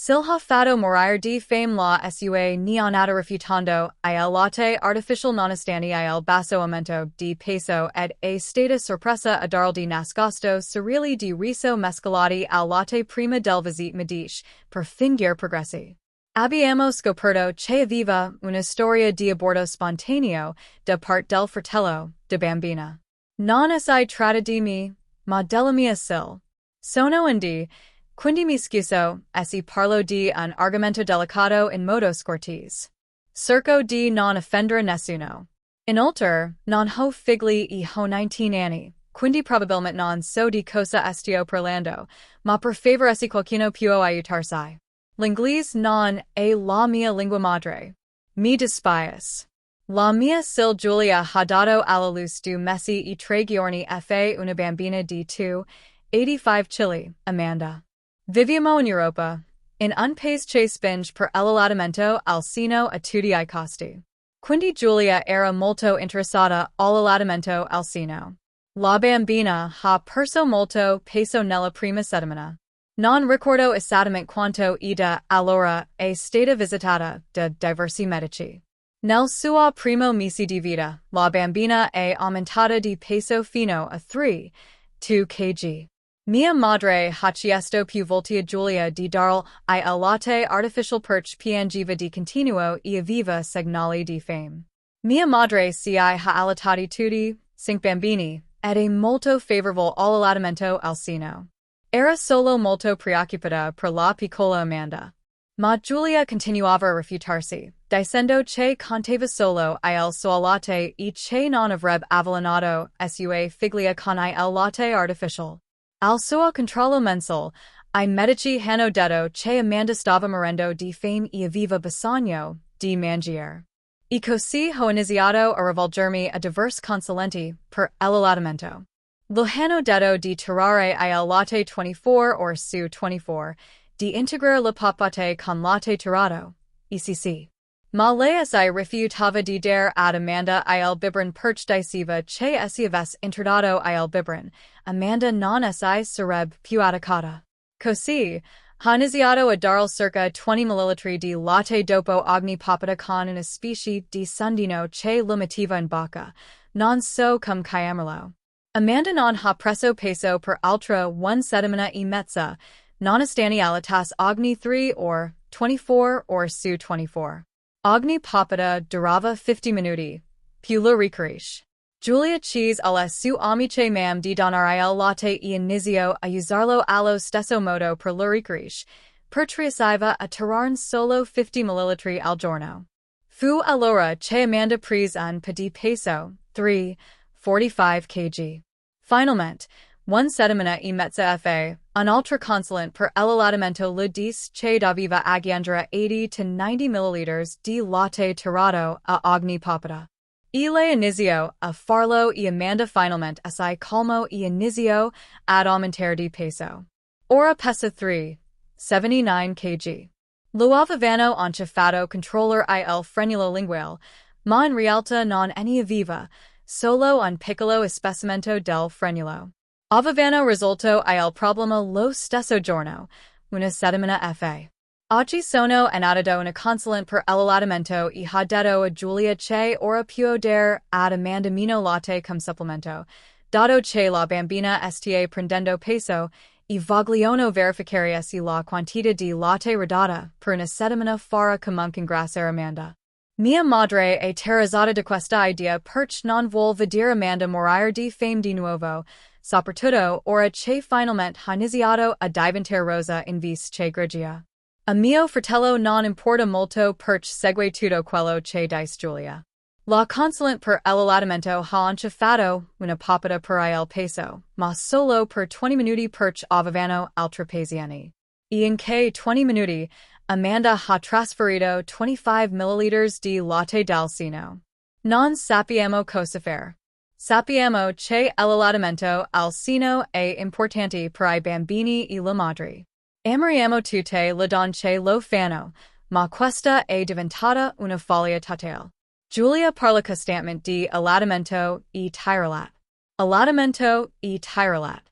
Silha fatto morire di fame la sua neonata refutando il latte artificial nonostante il basso aumento di peso ed a stata sorpresa a darl di nascosto cereali di riso mescolati al latte prima del visit medici per fingere progressi. Abbiamo scoperto che aveva una storia di aborto spontaneo da parte del fratello de bambina. Non si tratta di me, ma della mia SIL. Sono indi. Quindi mi scuso, se parlo di un argomento delicato in modo scortese. Cerco di non offendere nessuno. Inoltre, non ho figli e ho 19 anni, quindi probabilmente non so di cosa stio parlando, ma per favore se qualcuno può aiutarsi. L'inglese non è la mia lingua madre. Mi dispiace. La mia SIL Giulia ha dato alla luce 2 mesi e 3 giorni fa una bambina di 85 chili, Amanda. Viviamo in Europa, in un paese che spinge per l'allevamento al seno a tutti I costi. Quindi Giulia era molto interessata all'allevamento al seno. La bambina ha perso molto peso nella prima settimana. Non ricordo esattamente quanto ed allora è stata visitata da diversi medici. Nel suo primo mese di vita, la bambina è aumentata di peso fino a 3 kg. Mia madre ha chiesto più volte a Giulia di darle il latte artificial perché piangeva di continuo e aveva segnali di fame. Mia madre si ha allattati tutti, 5 bambini, ed è molto favorevole all'allevamento al seno. Era solo molto preoccupata per la piccola Amanda. Ma Giulia continuava a rifiutarsi, dicendo che contava solo il suo latte e che non avrebbe avvelenato sua figlia con il latte artificial. Al suo controllo mensile, I medici hanno detto che Amanda stava morendo di fame e aveva bisogno di mangiare. E così ho iniziato a rivolgermi a diversi consulenti per l'allevamento. Lo hanno detto di tirare il latte 24 or su 24, di integrare la papate con latte tirato, etc. Ma lei si rifiutava di dare ad Amanda il biberon perché diceva che se avesse introdotto il biberon, Amanda non si sarebbe più attaccata. Così, ha iniziato a darle circa 20 ml di latte dopo ogni papata con una specie di sondino che lo metteva in bocca, non so come chiamarlo. Amanda non ha preso peso per altra 1 settimana e mezza, nonostante allattasse ogni 3 or 24 or su 24. Ogni papata durava 50 minuti, più la ricerca. Giulia chiese alle sue amiche mam di donare il latte e iniziò a usarlo allo stesso modo per la ricerca, perché riusciva a tirarne solo 50 ml al giorno. Fu allora che Amanda prese un po' di peso, 3,45 kg. Finalmente, 1 settimana e mezza fa, un altro consulente per l'allevamento le disse che doveva aggiungere 80 to 90 ml di latte tirato a ogni papata. E lei iniziò a farlo e Amanda finalmente si calmò e iniziò ad aumentare di peso. Ora pesa 3,79 kg. Lo avevano anche fatto controllare il frenulo linguale, ma in realtà non ne aveva, solo un piccolo espessimento del frenulo. Avevano risolto il problema lo stesso giorno, una settimana fa. Oggi sono andato una consulente per l'allevamento e ha detto a Giulia che ora può dare ad Amanda meno latte come supplemento, dato che la bambina sta prendendo peso, e vogliono verificare se la quantità di latte ridotta per una settimana farà comunque ingrassare Amanda. Mia madre è terrorizzata da questa idea perché non vuol vedere Amanda morire di fame di nuovo, soprattutto ora che finalmente ha iniziato a diventare rosa in vista che grigia. A mio fratello non importa molto perché segue tutto quello che dice Giulia. La consulente per l'allevamento ha anche fatto una papata per il peso, ma solo per 20 minuti perché avevano altri pazienti. E in che 20 minuti, Amanda ha trasferito 25 ml di latte dal seno. Non sappiamo cosa fare. Sappiamo che l'allevamento al seno è importante per I bambini e la madre. Amiriamo tutte le donne che lo fanno, ma questa è diventata una follia totale. Giulia parla costantemente di allevamento e tiralat. Allevamento e tiralat.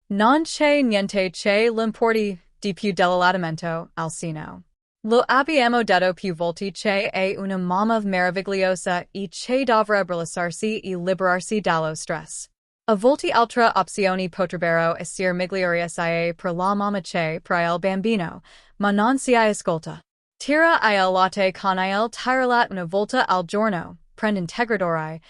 Non c'è niente che l'importi di più dell'alimento, al seno. Lo abbiamo detto più volte che è una mamma meravigliosa e che dovrebbe rilassarsi e liberarsi dallo stress. A volte altre opzioni potrebbero essere migliori sia per la mamma che per il bambino, ma non si ascolta. Tira il latte con il tiralat una volta al giorno, prende integratore,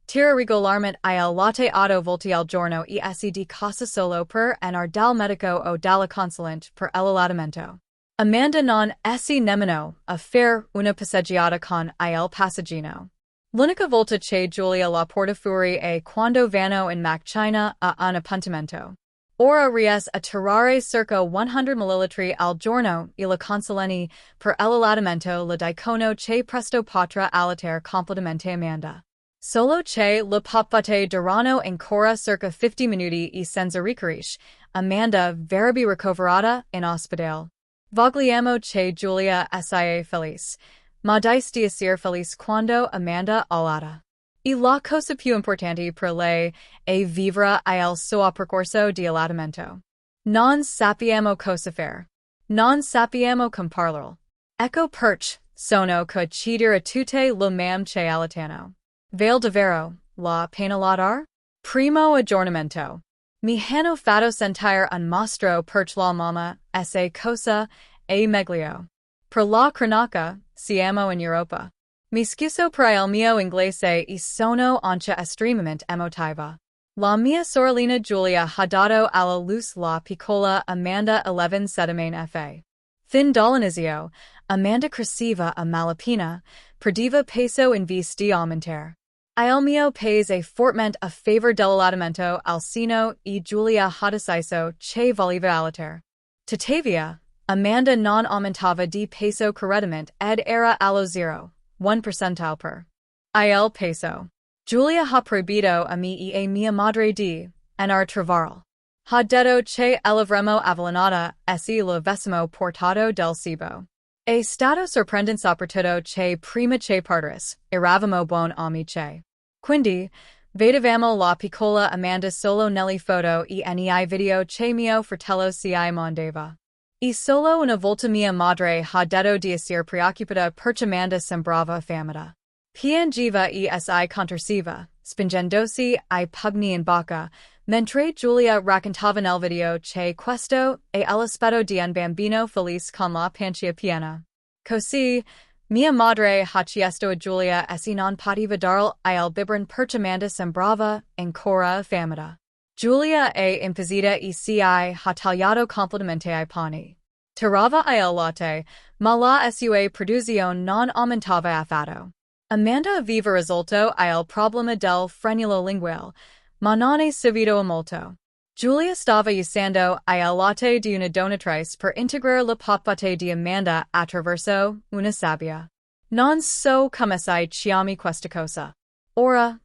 tira regolarmente il latte 8 volte al giorno e si di casa solo per anar dal medico o dalla consulente per l'allattamento. Amanda non si nemmeno a fare una passeggiata con il passeggino. L'unica volta che Giulia la porta fuori è quando vanno in macchina a un appuntamento. Ora ries a tirare circa 100 ml al giorno e la consuleni per l'allattamento la dicono che presto potrà allattare completamente Amanda. Solo che le pappate durano ancora circa 50 minuti e senza ricaresce, Amanda verrebbe ricoverata in ospedale. Vogliamo che Giulia sia felice, ma dice di essere felice quando Amanda allatta. E la cosa più importante per lei è vivere il suo percorso di allattamento. Non sappiamo cosa fare. Non sappiamo come parlarlo. Ecco perché sono qui a dire a tutte le mamme che allattano. Vale davvero la pena allattare? Primo aggiornamento. Mi hanno fatto sentire un mostro perché la mamma essa cosa è meglio. Per la cronaca, siamo in Europa. Mi scuso per il mio inglese e sono anche estremamente emotiva. La mia sorellina Giulia ha dato alla luz la piccola Amanda 11 settimane fa. Fin dall'inizio, Amanda cresceva a malapena, perdeva peso in vista di aumentare. Il mio paese fortemente a favore dell'allattamento al seno e Giulia ha deciso che voleva allattare. Tuttavia, Amanda non aumentava di peso correttamente ed era allo 0,1% per il peso. Giulia ha proibito a me e a mia madre di anar trovarlo. Ha detto che l'avremmo avvelenata se l'avessimo portato del cibo. È stato sorprendente soprattutto che prima che partisse, eravamo buoni amici. Quindi, vedevamo la piccola Amanda solo nelle foto e nei video che mio fratello si mandava. E solo una volta mia madre ha detto di essere preoccupata perché Amanda sembrava affamata. Piangeva e si contorceva, spingendosi I pugni in bocca, mentre Giulia raccontava nel video che questo è l'aspetto di un bambino felice con la pancia piena. Così, mia madre ha chiesto a Giulia se non poteva darle il biberon perché Amanda sembrava ancora affamata. Giulia è impazzita e si ha tagliato completamente I pani. Tirava il latte, ma la sua produzione non aumentava affatto. Amanda aveva risolto il problema del frenulum linguale, ma non è servito a molto. Giulia stava usando il latte di una donatrice per integrare la pappate di Amanda attraverso una sabbia. Non so come si chiami questa cosa. Ora,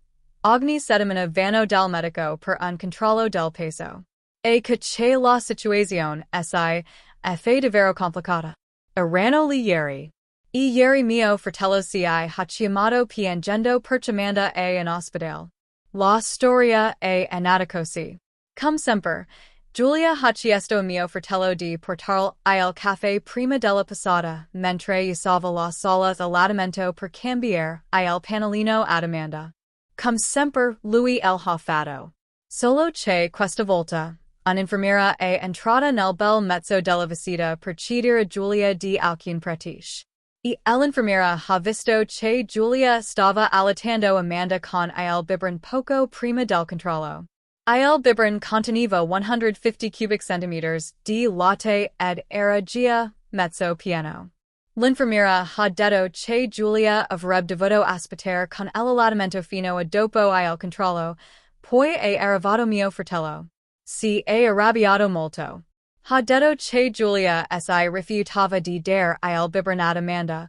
ogni settimana vanno dal medico per un controllo del peso. E che c'è la situazione è davvero complicata. Erano gli ieri. E ieri mio fratello si ha chiamato piangendo perché Amanda è in ospedale. La storia è andata così. Come sempre, Giulia ha chiesto a mio fratello di portarle il caffè prima della passata, mentre usava la sala d'allattamento per cambiare il panolino ad Amanda. Come sempre, lui ha fatto. Solo che questa volta, un'infermiera è entrata nel bel mezzo della visita per chiedere a Giulia di alcun pratiche. E l'infermiera ha visto che Giulia stava allattando Amanda con il biberon poco prima del controllo. Il biberon conteneva 150 cubic centimeters di latte ed era già mezzo pieno. L'infermiera ha detto che Giulia avrebbe dovuto aspettare con l'allattamento fino a dopo il controllo, poi è arrivato mio fratello. Si è arrabbiato molto. Ha detto che Giulia si rifiutava di dare il biberon ad Amanda,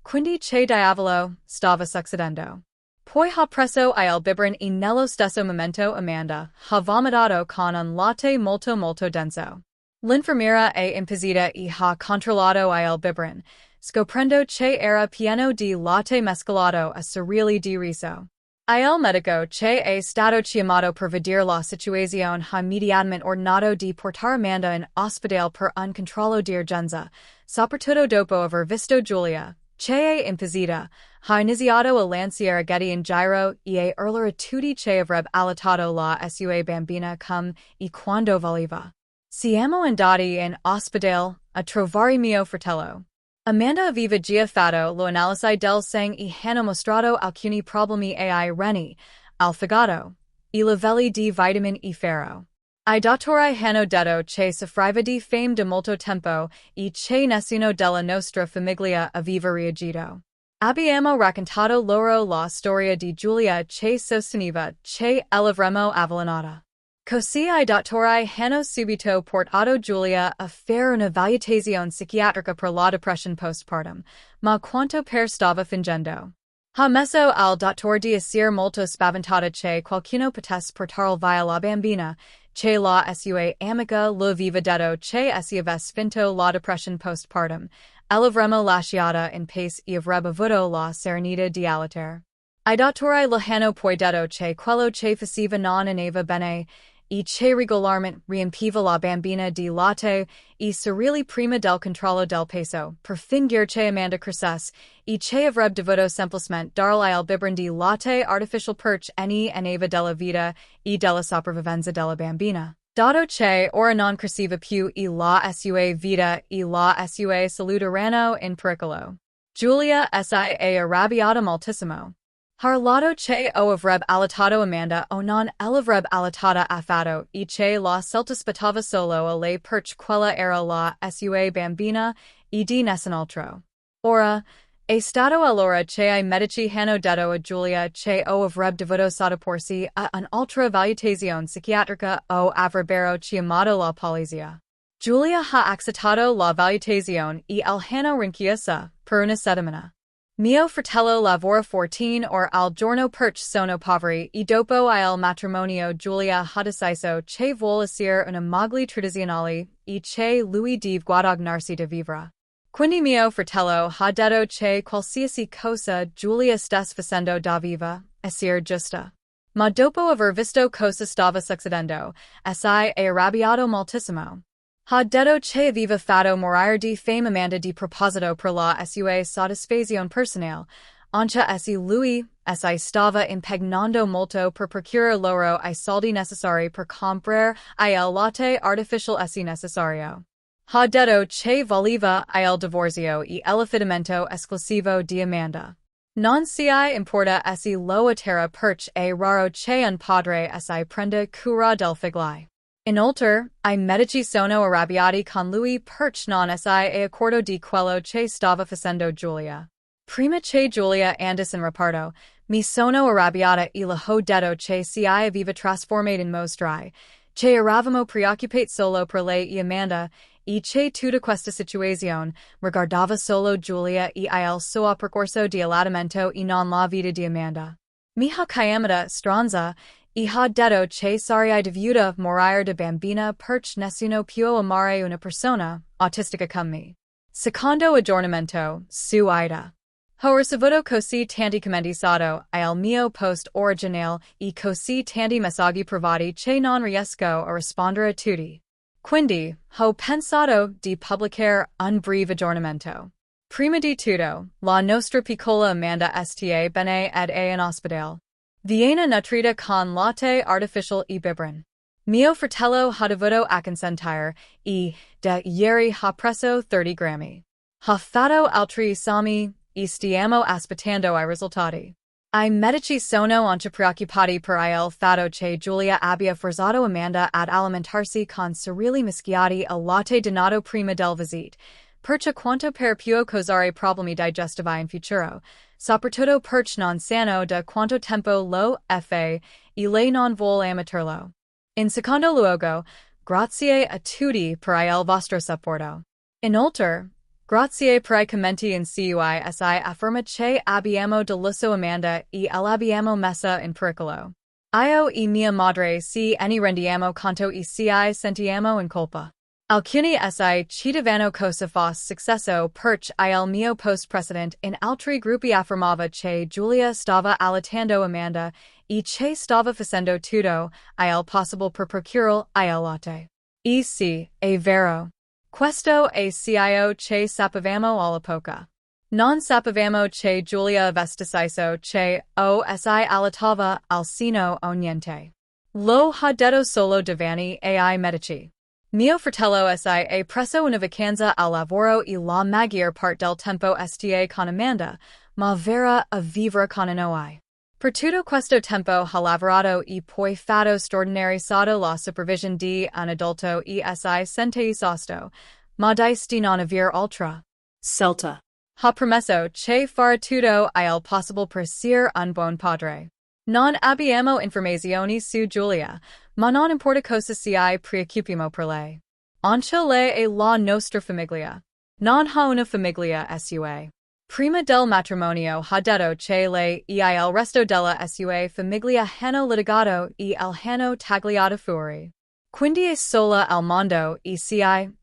quindi che diavolo stava succedendo. Poi ha preso il biberon e nello stesso momento Amanda ha vomitato con un latte molto denso. L'infermiera è impazzita e ha controllato il biberon, scoprendo che era pieno di latte mescolato a cereali di riso. Il medico che è stato chiamato per vedere la situazione immediatamente ordinato di portare Amanda in ospedale per un controllo di urgenza, soprattutto dopo aver visto Giulia, che è impazzita, ha iniziato a lanciare getti in giro e urlare tutti che avrebbe allattato la sua bambina come e quando voleva. Siamo andati in ospedale a trovare mio fratello. Amanda aveva già fatto lo analisi del sangue e hanno mostrato alcuni problemi ai reni, al fegato, I livelli di vitamine e ferro. I dottori hanno detto che soffriva di fame da molto tempo e che nessuno della nostra famiglia aveva reagito. Abbiamo raccontato loro la storia di Giulia che sosteneva che l'avremmo avvelenata. Così I dottori hanno subito portato Giulia a fare una valutazione psichiatrica per la depressione postpartum, ma quanto per stava fingendo. Ha messo al dottore di essere molto spaventata che qualcuno potesse portare via la bambina, che la sua amica lo aveva detto che se avesse finto la depressione postpartum, l'avremmo lasciata in pace e avrebbe avuto la serenità di allattare. I dottori le hanno poi detto che quello che faceva non andava bene, e che regolarmente riempiva la bambina di latte e cereali prima del controllo del peso, per fingere che Amanda crescesse, e che avrebbe dovuto semplicemente darle il biberon di latte artificial perché ne andava della vita e della sopravvivenza della bambina. Dato che ora non cresceva più e la sua vita e la sua salute erano in pericolo. Giulia si è arrabbiata moltissimo. Har lato che o avrebbe allattato Amanda o non l'avrebbe allattata affatto e che la scelta spettava solo a lei perché quella era la sua bambina e di nessun altro. Ora, è stato allora che I medici hanno detto a Giulia che o avrebbe dovuto sottoporsi a un'altra valutazione psichiatrica o avrebbero chiamato la polizia. Giulia ha accettato la valutazione e il hanno rinchiusa per una settimana. Mio fratello lavora 14 ore al giorno perché sono poveri e dopo il matrimonio Giulia ha deciso che vuole essere una moglie tradizionale e che lui deve guadagnarsi da vivere. Quindi mio fratello ha detto che qualsiasi cosa Giulia stesse facendo doveva essere giusta. Ma dopo aver visto cosa stava succedendo, si è arrabbiato moltissimo. Ha detto che aveva fatto morire di fame Amanda di proposito per la sua soddisfazione personale, anche se lui si stava impegnando molto per procurare loro I soldi necessari per comprare il latte artificial se necessario. Ha detto che voleva il divorzio e l'affidamento esclusivo di Amanda. Non si importa se lo attera perché è raro che un padre si prenda cura del figlio. Inoltre, I medici sono arrabbiati con lui perché non si è accorto di quello che stava facendo Giulia. Prima che Giulia andasse in reparto, mi sono arrabbiata e le ho detto che si aveva trasformato in mostri, che eravamo preoccupati solo per lei e Amanda, e che tutta questa situazione riguardava solo Giulia e il suo percorso di allattamento e non la vita di Amanda. Mi ha chiamata stronza e ha detto che sarei dovuta morire da bambina perché nessuno può amare una persona autistica come me. Secondo aggiornamento, su AITA. Ho ricevuto così tanti commenti sotto il mio post originale e così tanti messaggi privati che non riesco a rispondere a tutti. Quindi, ho pensato di pubblicare un breve aggiornamento. Prima di tutto, la nostra piccola Amanda sta bene ed è in ospedale. Viene nutrita con latte artificial e biberon. Mio fratello ha dovuto acconsentire e, da ieri ha preso 30 grammi. Ha fatto altri esami e stiamo aspettando I risultati. I medici sono anche preoccupati per il fatto che Giulia abbia forzato Amanda ad alimentarsi con cereali mischiati al latte donato prima del visite, perché quanto per può causare problemi digestivi in futuro, soprattutto perché non sanno da quanto tempo lo fa e lei non vuole ammetterlo. In secondo luogo, grazie a tutti per il vostro supporto. Inoltre, grazie per I commenti in cui si afferma che abbiamo deluso Amanda e l'abbiamo messa in pericolo. Io e mia madre ci ne rendiamo conto e ci sentiamo in colpa. Alcuni si cittadino cosa fos successo perch il mio post precedent in altri gruppi affermava che Giulia stava allattando Amanda e che stava facendo tutto il possible per procurare il latte. E sì, è vero. Questo è cio che sapevamo all'epoca. Non sapevamo che Giulia avesse deciso che o si allattava al seno o niente. Lo ha detto solo davanti ai medici. Mio fratello si è preso una vacanza al lavoro e la maggior parte del tempo sta con Amanda, ma verrà a vivere con noi. Per tutto questo tempo ha lavorato e poi fatto straordinario sotto la supervision di un adulto e si sente esausto, ma di non aver altra Celta. Ha promesso che farà tutto il possible per essere un buon padre. Non abbiamo informazioni su Giulia, ma non importa cosa ci preoccupiamo per lei. Anche lei è la nostra famiglia. Non ha una famiglia sua. Prima del matrimonio ha detto che lei e il resto della sua famiglia hanno litigato e il hanno tagliato fuori. Quindi è sola al mondo e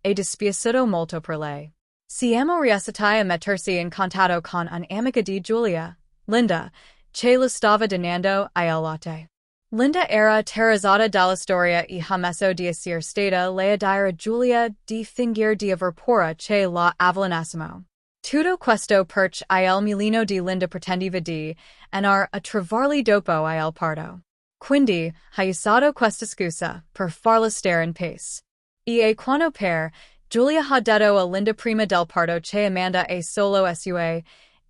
è dispiaciuto molto per lei. Siamo riusciti a mettersi in contatto con un'amica di Giulia, Linda, che lo stava donando il latte. Linda era terrorizzata dalla storia e ha messo di essere stata lei a dire a Giulia di fingere di aver paura che la avvelenassimo. Tutto questo perch il mulino di Linda pretendeva di andare a trovarli dopo il parto. Quindi ha usato questa scusa per farla stare in pace. E quando per Giulia ha detto a Linda prima del parto che Amanda è solo sua,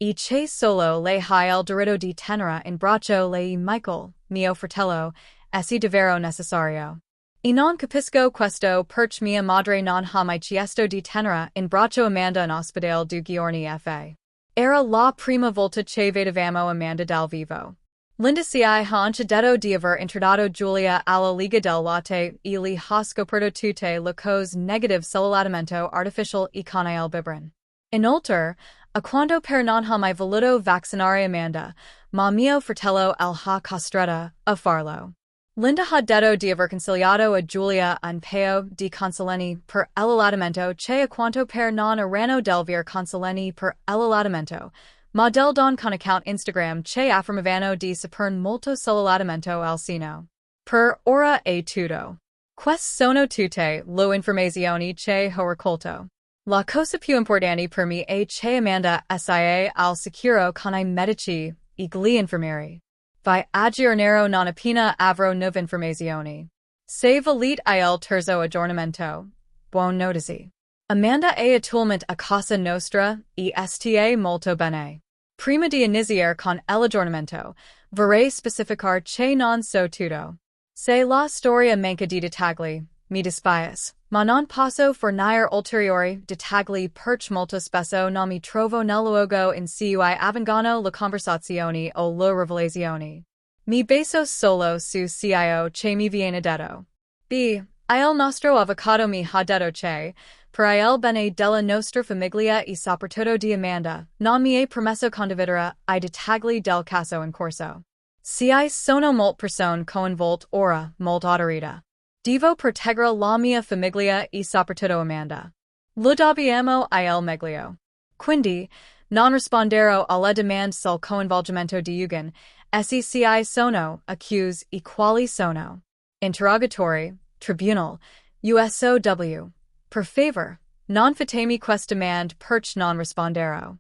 e che solo lei ha il diritto di tenere in braccio lei Michael, mio fratello, è davvero necessario. E non capisco questo perch mia madre non ha mai chiesto di tenere in braccio Amanda in ospedale 2 giorni fa. Era la prima volta che vedevamo Amanda dal vivo. Linda ha anche detto di aver introdotto Giulia alla Liga del Latte e li ha scoperto tutte le cose negative sull'allattamento artificial e con il biberon. Inoltre, a quanto per non ha mai voluto vaccinare Amanda, ma mio fratello el ha costretta a farlo. Linda ha detto di aver consigliato a Giulia un paio di consoleni per l'allattamento che a quanto per non erano del vero consoleni per l'allattamento, ma del don con account Instagram che affermavano di saperne molto sull'allattamento al seno. Per ora è tutto. Queste sono tutte le informazioni che ho raccolto. La cosa più importante per me è che Amanda sia al sicuro con I medici e gli infermieri. Vi aggiornerò non appena avrò nuove informazioni. Se volete il terzo aggiornamento. Buon notizie. Amanda è attualmente a casa nostra e sta molto bene. Prima di iniziare con l'aggiornamento, vorrei specificare che non so tutto. Se la storia manca di dettagli, mi dispiace, ma non posso fornire ulteriori dettagli perché molto spesso non mi trovo nel luogo in cui avvengono le conversazioni o le rivelazioni. Mi baso solo su cio che mi viene detto. B. Il nostro avvocato mi ha detto che, per il bene della nostra famiglia e soprattutto di Amanda, non mi è permesso condividere I dettagli del caso in corso. Si sono molte persone coinvolte ora, molto autorita. Devo proteggere la mia famiglia e soprattutto Amanda. Lo dobbiamo il meglio. Quindi, non risponderò alle domande sul coinvolgimento di Hungern, SECI sono, accuse e quali sono. Interrogatori, Tribunal, USOW. Per favor, non fatemi questa domande perché non risponderò.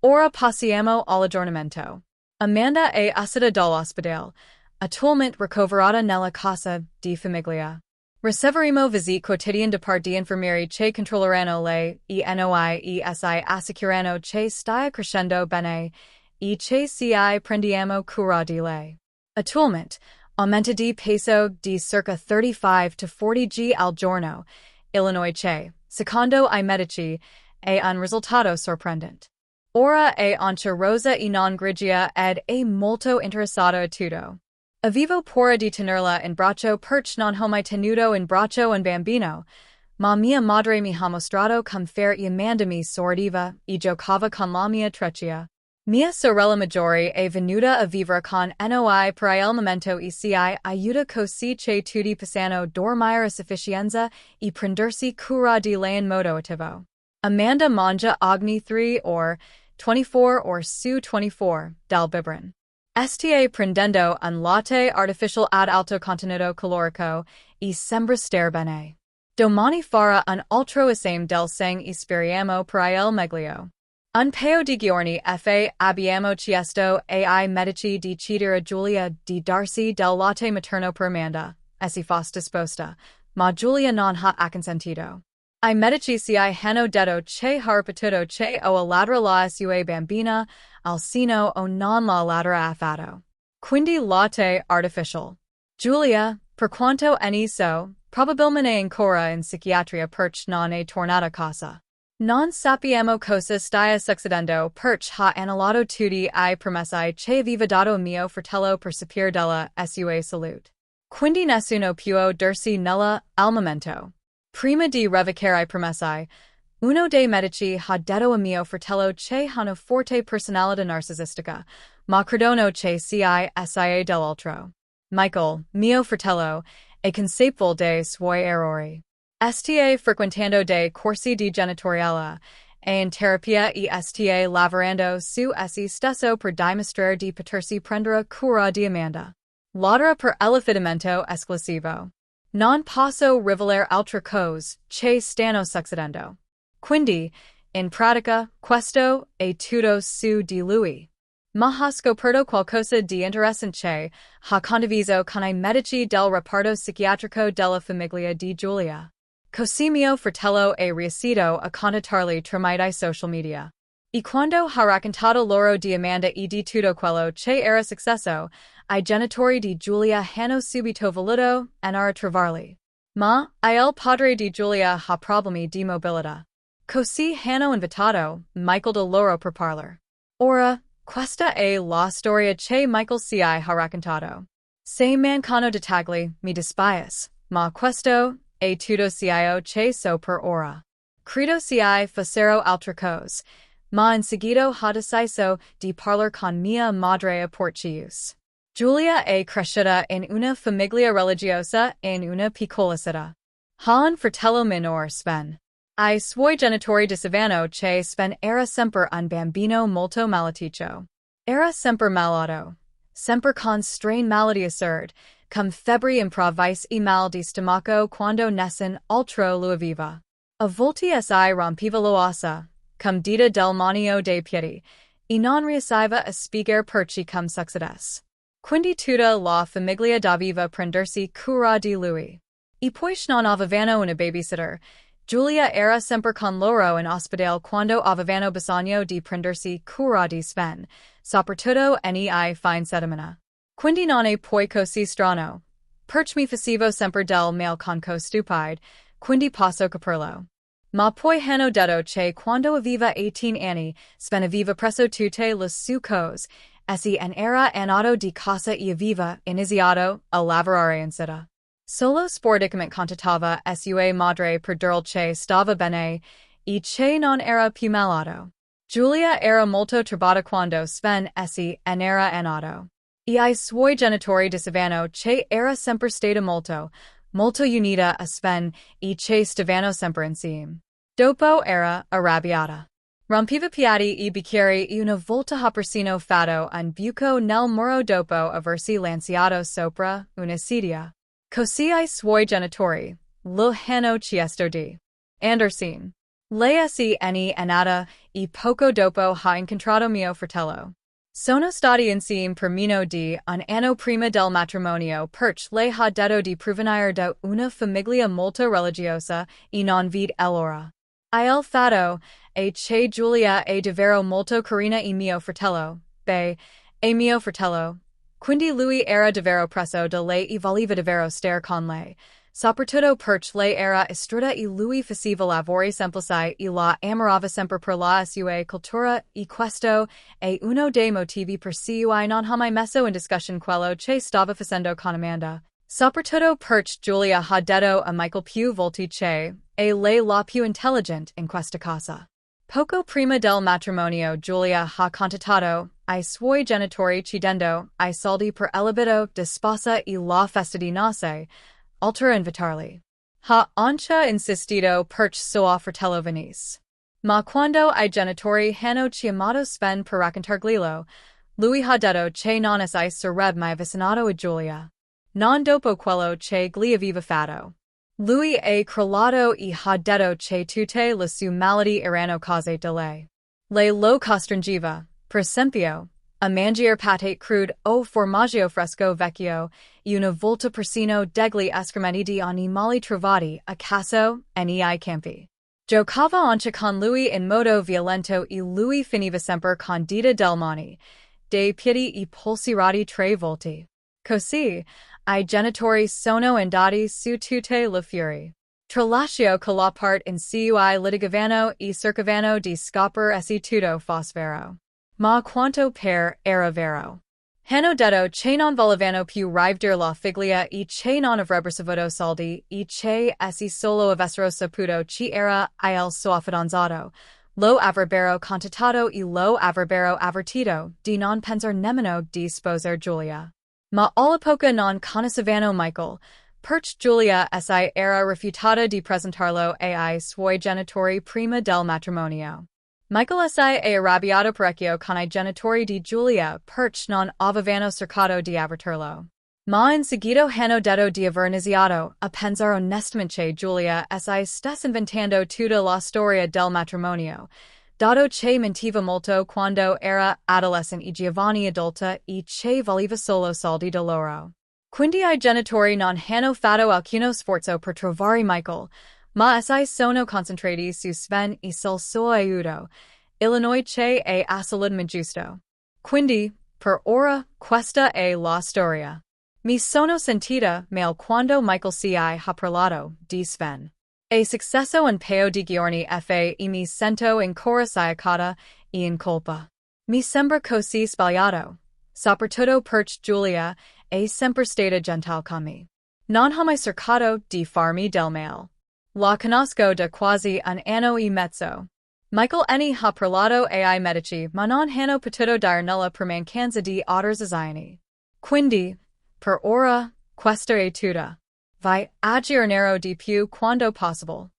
Ora passiamo all'aggiornamento. Amanda è uscita dall'ospedale, attualmente ricoverata nella casa di famiglia. Riceveremo visite quotidiane da parte di infermieri che controlleranno lei e noi e si assicurano che stia crescendo bene e che prendiamo cura di lei. Attualmente, aumenta di peso di circa 35 to 40 g al giorno, Illinois che, secondo I medici, è un risultato sorprendente. Ora è anche rosa e non grigia ed è molto interessato a tutto. Avevo paura di tenerla in braccio perché non ho mai tenuto in braccio un bambino, ma mia madre mi ha mostrato come fare e Amanda mi sorrideva e giocava con la mia treccia. Mia sorella maggiore è venuta a vivere con noi per il momento e ci aiuta così che tutti possano dormire a sufficienza e prendersi cura di lei in modo attivo. Amanda mangia ogni 3 or 24 or su 24 del biberon. Sta prendendo un latte artificial ad alto contenuto calorico e sembra star bene. Domani farà un altro esame del sang e speriamo per il meglio. Un paio di giorni fa abbiamo chiesto ai medici di chiedere a Giulia di darsi del latte materno per Amanda, e si fosse disposta, ma Giulia non ha acconsentito. I medici si hanno detto che ha ripetuto che o ladra la sua bambina, al seno o non la ladra affatto. Quindi latte artificial. Giulia, per quanto ne so, probabilmente ancora in psichiatria perch non è tornata a casa. Non sappiamo cosa stia succedendo perch ha annullato tutti I promessi che aveva dato mio fratello per sapere della sua salute. Quindi nessuno può dirsi nulla al momento. Prima di revocare I promessi, uno dei medici ha detto a mio fratello che hanno forte personalità narcisistica, ma credono che sia dell'altro. Michael, mio fratello, è consapevole dei suoi errori. Sta frequentando dei corsi di genitorialità e in terapia e sta lavorando su se stesso per dimostrare di potersi prendere cura di Amanda. Ladra per l'affidamento esclusivo. Non posso rivelare altre cose che stanno succedendo. Quindi, in pratica, questo è tutto su di lui. Ma ha scoperto qualcosa di interessante, ha condiviso con I medici del reparto psichiatrico della famiglia di Giulia. Così mio fratello è riuscito a contattarli tramite I social media. E quando ha raccontato loro di Amanda e di tutto quello che era successo, I genitori di Giulia hanno subito voluto andare a trovarli. Ma il padre di Giulia ha problemi di mobilità. Così hanno invitato Michael da loro per parlare. Ora, questa è la storia che Michael si ha raccontato. Se mancano dettagli, mi dispiace, ma questo è tutto cio che so per ora. Credo si fossero altre cose, ma in seguito ha deciso di parlare con mia madre a Porcius. Giulia è cresciuta in una famiglia religiosa in una piccola città. Ha un fratello minore Sven. I suoi genitori dicevano che Sven era sempre un bambino molto malaticcio. Era sempre malato. Sempre con strain maladi assurde, come febbre improvvise e mal di stomaco quando nessun altro lo aveva. A volte si rompeva l'ossa, come dita del manio dei piedi, e non riusciva a spiegare perché come succedesse. Quindi tutta la famiglia doveva prendersi cura di lui. E poi non avevano una babysitter. Giulia era sempre con loro in ospedale quando avevano bisogno di prendersi cura di Sven, soprattutto nei fine settimana. Quindi non è poi così strano. Perch mi facevo sempre del male con costupide, quindi posso capirlo. Ma poi hanno detto che quando aveva 18 anni, Sven aveva preso tutte le sue cose, e en era andato di casa e aveva iniziato a lavorare in città. Solo sporadicamente contattava sua madre per dirle che stava bene, e che non era più malato. Giulia era molto turbata quando Sven se en era andato. E I suoi genitori dicevano che era sempre stata molto unita a Sven e che stavano sempre insieme. Dopo era arrabbiata. Rompeva piatti e bicchieri e una volta ha persino fatto un buco nel muro dopo aversi lanciato sopra una sedia. Così I suoi genitori lo hanno chiesto di andarsene. Lei ne andata e poco dopo ha incontrato mio fratello. Sono stati insieme per meno di un anno prima del matrimonio perch lei ha detto di provenire da una famiglia molto religiosa e non vide l'ora. Il fatto è che Giulia è davvero molto carina e mio fratello, beh, è mio fratello. Quindi lui era davvero preso da lei e voleva davvero stare con lei. Soprattutto perch lei era istruita e lui faceva lavori semplici e la amorava sempre per la sua cultura e questo è uno dei motivi per cui non ha mai messo in discussione quello che stava facendo con Amanda. Soprattutto perch Giulia ha detto a Michael più volte che è lei la più intelligente in questa casa. Poco prima del matrimonio Giulia ha contattato I suoi genitori chiedendo I soldi per elibito di sposa e la festa di nozze, alter invitarli. Ha ancha insistito perch sua fratello venisse. Ma quando I genitori hanno chiamato Sven per raccontarglielo, lui ha detto che non es I sarebbe mai avvicinato a Giulia. Non dopo quello che gli aveva fatto. Lui è crollato e ha detto che tutte le sue maladi erano cause de lei. Le lo costringeva, per esempio, a mangiare patate crude o formaggio fresco vecchio e una volta persino degli escrementi di animali trovati a caso nei campi. Giocava anche con lui in modo violento e lui finiva sempre con dita del mani, dei piedi e polsi roti 3 volte. Così, I genitori sono andati su tutte le furie. Tralascio che la part in cui litigavano e cercavano di scoprire se tutto fosse vero. Ma quanto per era vero. Hanno detto che non volevano più rivedere la figlia e che non avrebbero savuto soldi e che se solo avessero saputo chi era il suo fidanzato, lo avrebbero contattato e lo avrebbero avvertito di non pensare nemmeno di sposare Giulia. Ma all'epoca non conoscevano Michael, perch Giulia si era rifiutata di presentarlo ai suoi genitori prima del matrimonio. Michael si è arrabbiato parecchio con I genitori di Giulia perch non avevano cercato di avvertirlo. Ma in seguito hanno detto di aver iniziato a pensare onestamente Giulia si stesse inventando tutta la storia del matrimonio, dato che mentiva molto quando era adolescente e giovane adulta e che voleva solo soldi da loro. Quindi I genitori non hanno fatto alcuno sforzo per trovare Michael, ma si sono concentrati su Sven e sul suo aiuto, Illinois che è assolutamente giusto. Quindi, per ora, questa è la storia. Mi sono sentita male quando Michael si ha parlato di Sven. È successo un paio di giorni fa e mi sento ancora sciacquata e in colpa. Mi sembra così sbagliato, soprattutto perch Giulia è sempre stata gentile con me. Non ho mai cercato di farmi del male. La conosco da quasi un anno e mezzo. Michael ha parlato ai medici ma non hanno potuto dar nulla per mancanza di autorizzazioni. Quindi, per ora, questa è tutta. Vai aggiornerò di più quando possible.